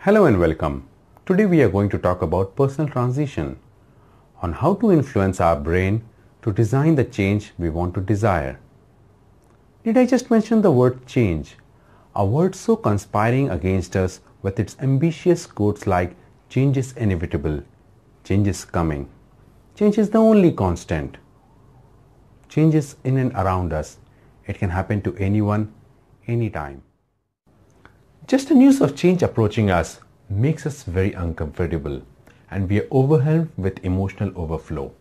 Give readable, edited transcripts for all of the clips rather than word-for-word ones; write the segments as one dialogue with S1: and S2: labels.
S1: Hello and welcome. Today we are going to talk about personal transition, on how to influence our brain to design the change we want to desire. Did I just mention the word change? A word so conspiring against us with its ambitious quotes like change is inevitable, change is coming, change is the only constant. Change is in and around us. It can happen to anyone, anytime. Just the news of change approaching us makes us very uncomfortable and we are overwhelmed with emotional overflow.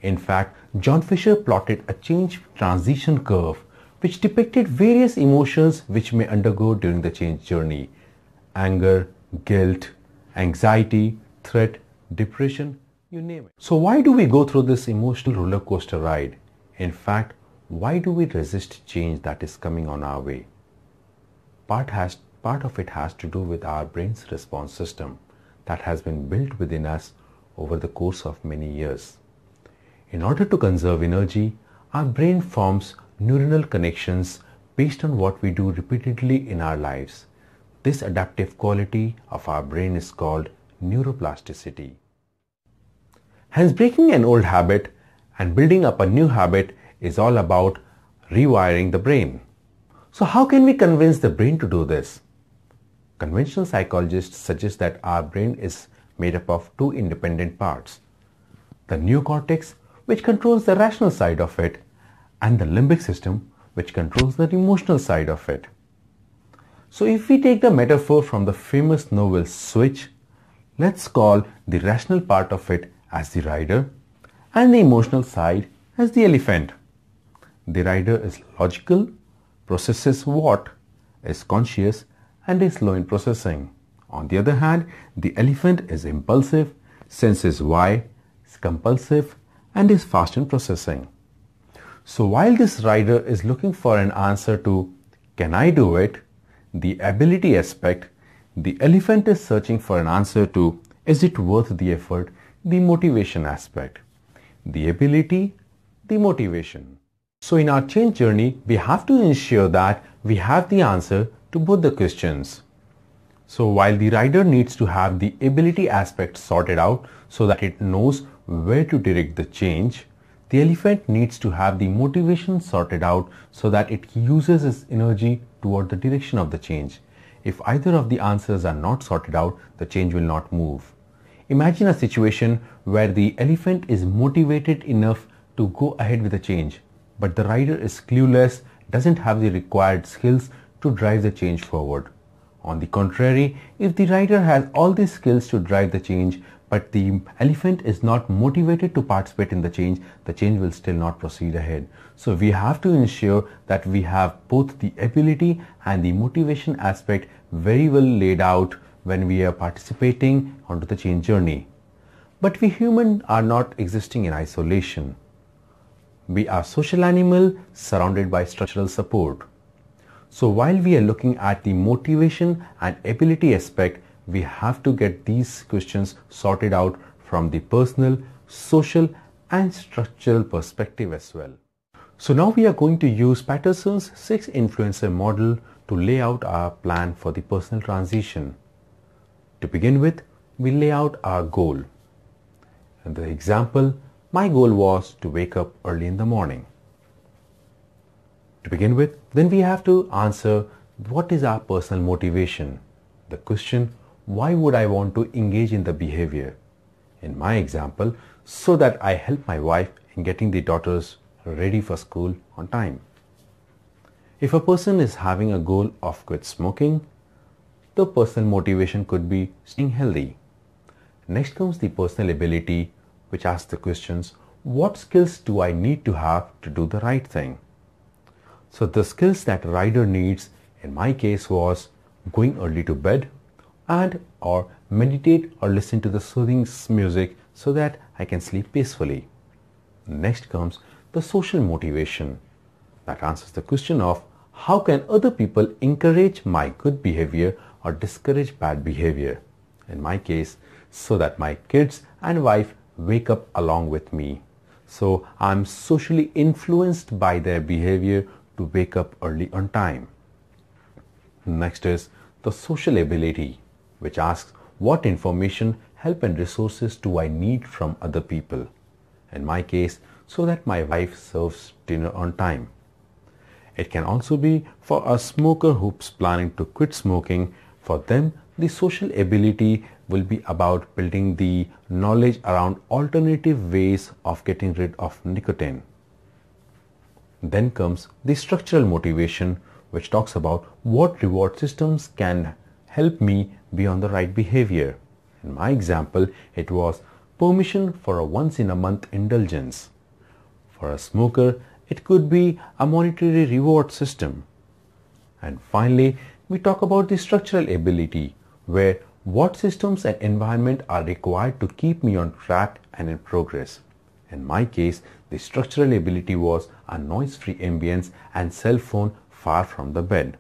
S1: In fact, John Fisher plotted a change transition curve which depicted various emotions which may undergo during the change journey. Anger, guilt, anxiety, threat, depression, you name it. So why do we go through this emotional roller coaster ride? In fact, why do we resist change that is coming on our way? Part of it has to do with our brain's response system that has been built within us over the course of many years. In order to conserve energy, our brain forms neuronal connections based on what we do repeatedly in our lives. This adaptive quality of our brain is called neuroplasticity. Hence, breaking an old habit and building up a new habit is all about rewiring the brain. So how can we convince the brain to do this? Conventional psychologists suggest that our brain is made up of two independent parts. The neocortex, which controls the rational side of it, and the limbic system, which controls the emotional side of it. So if we take the metaphor from the famous novel Switch, let's call the rational part of it as the rider and the emotional side as the elephant. The rider is logical, processes what, is conscious, and is slow in processing. On the other hand, the elephant is impulsive, senses why, is compulsive, and is fast in processing. So while this rider is looking for an answer to can I do it, the ability aspect, the elephant is searching for an answer to is it worth the effort, the motivation aspect. The ability, the motivation. So in our change journey, we have to ensure that we have the answer to both the questions. So while the rider needs to have the ability aspect sorted out so that it knows where to direct the change, the elephant needs to have the motivation sorted out so that it uses its energy toward the direction of the change. If either of the answers are not sorted out, the change will not move. Imagine a situation where the elephant is motivated enough to go ahead with the change, but the rider is clueless, doesn't have the required skills to drive the change forward. On the contrary, if the rider has all the skills to drive the change, but the elephant is not motivated to participate in the change will still not proceed ahead. So we have to ensure that we have both the ability and the motivation aspect very well laid out when we are participating onto the change journey. But we humans are not existing in isolation. We are social animals surrounded by structural support. So while we are looking at the motivation and ability aspect, we have to get these questions sorted out from the personal, social and structural perspective as well. So now we are going to use Pattersons 6 influencer model to lay out our plan for the personal transition. To begin with, we lay out our goal. In the example, my goal was to wake up early in the morning. To begin with, then we have to answer what is our personal motivation. The question, why would I want to engage in the behavior? In my example, so that I help my wife in getting the daughters ready for school on time. If a person is having a goal of quit smoking, the personal motivation could be staying healthy. Next comes the personal ability, which asks the questions, what skills do I need to have to do the right thing? So the skills that rider needs in my case was going early to bed and or meditate or listen to the soothing music so that I can sleep peacefully. Next comes the social motivation that answers the question of how can other people encourage my good behavior or discourage bad behavior. In my case, so that my kids and wife wake up along with me. So I'm socially influenced by their behavior to wake up early on time. Next is the social ability. which asks what information, help and resources do I need from other people. In my case, so that my wife serves dinner on time. It can also be for a smoker who's planning to quit smoking. For them, the social ability will be about building the knowledge around alternative ways of getting rid of nicotine. Then comes the structural motivation, which talks about what reward systems can help me be on the right behavior. In my example, it was permission for a once in a month indulgence. For a smoker, it could be a monetary reward system. And finally, we talk about the structural ability, where what systems and environment are required to keep me on track and in progress. In my case, the structural ability was a noise-free ambience and cell phone far from the bed.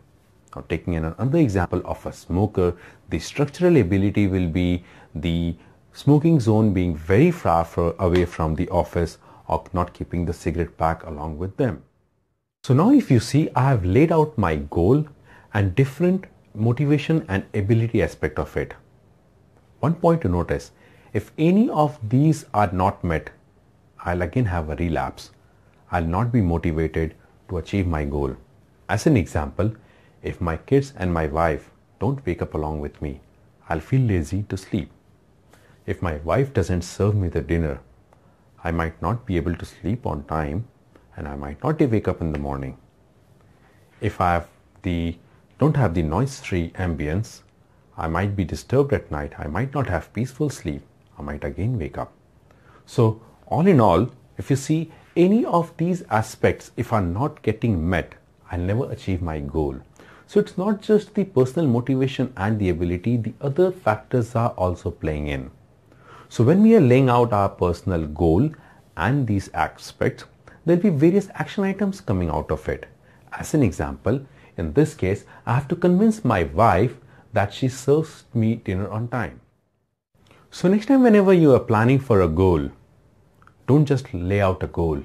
S1: Now, taking another example of a smoker, the structural ability will be the smoking zone being very far away from the office, or not keeping the cigarette pack along with them. So now if you see, I have laid out my goal and different motivation and ability aspect of it. One point to notice, if any of these are not met, I'll again have a relapse. I'll not be motivated to achieve my goal. As an example, if my kids and my wife don't wake up along with me, I'll feel lazy to sleep. If my wife doesn't serve me the dinner, I might not be able to sleep on time and I might not wake up in the morning. If I don't have the noise-free ambience, I might be disturbed at night. I might not have peaceful sleep. I might again wake up. So all in all, if you see any of these aspects, if are not getting met, I'll never achieve my goal. So it's not just the personal motivation and the ability, the other factors are also playing in. So when we are laying out our personal goal and these aspects, there'll be various action items coming out of it. As an example, in this case, I have to convince my wife that she serves me dinner on time. So next time whenever you are planning for a goal, don't just lay out a goal,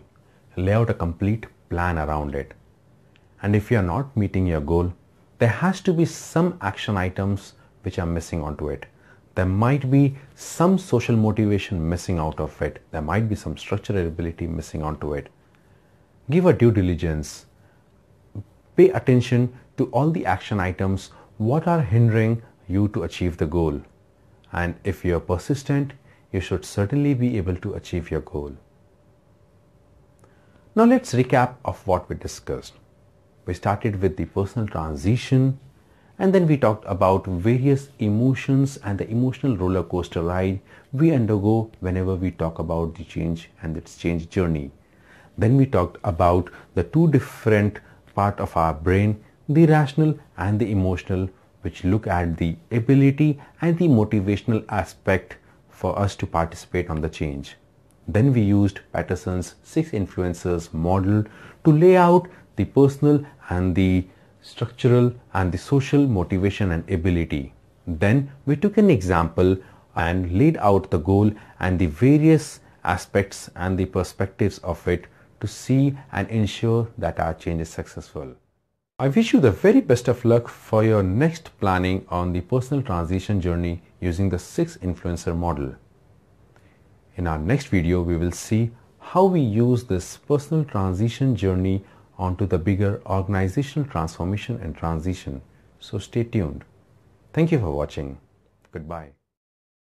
S1: lay out a complete plan around it. And if you are not meeting your goal, there has to be some action items which are missing onto it. There might be some social motivation missing out of it. There might be some structural ability missing onto it. Give a due diligence. Pay attention to all the action items. What are hindering you to achieve the goal? And if you are persistent, you should certainly be able to achieve your goal. Now let's recap of what we discussed. We started with the personal transition, and then we talked about various emotions and the emotional roller coaster ride we undergo whenever we talk about the change and its change journey. Then we talked about the two different parts of our brain, the rational and the emotional, which look at the ability and the motivational aspect for us to participate on the change. Then we used Pattersons' 6 influencers model to lay out the personal and the structural and the social motivation and ability. Then we took an example and laid out the goal and the various aspects and the perspectives of it to see and ensure that our change is successful. I wish you the very best of luck for your next planning on the personal transition journey using the 6 influencer model. In our next video, we will see how we use this personal transition journey onto the bigger organizational transformation and transition. So stay tuned. Thank you for watching. Goodbye.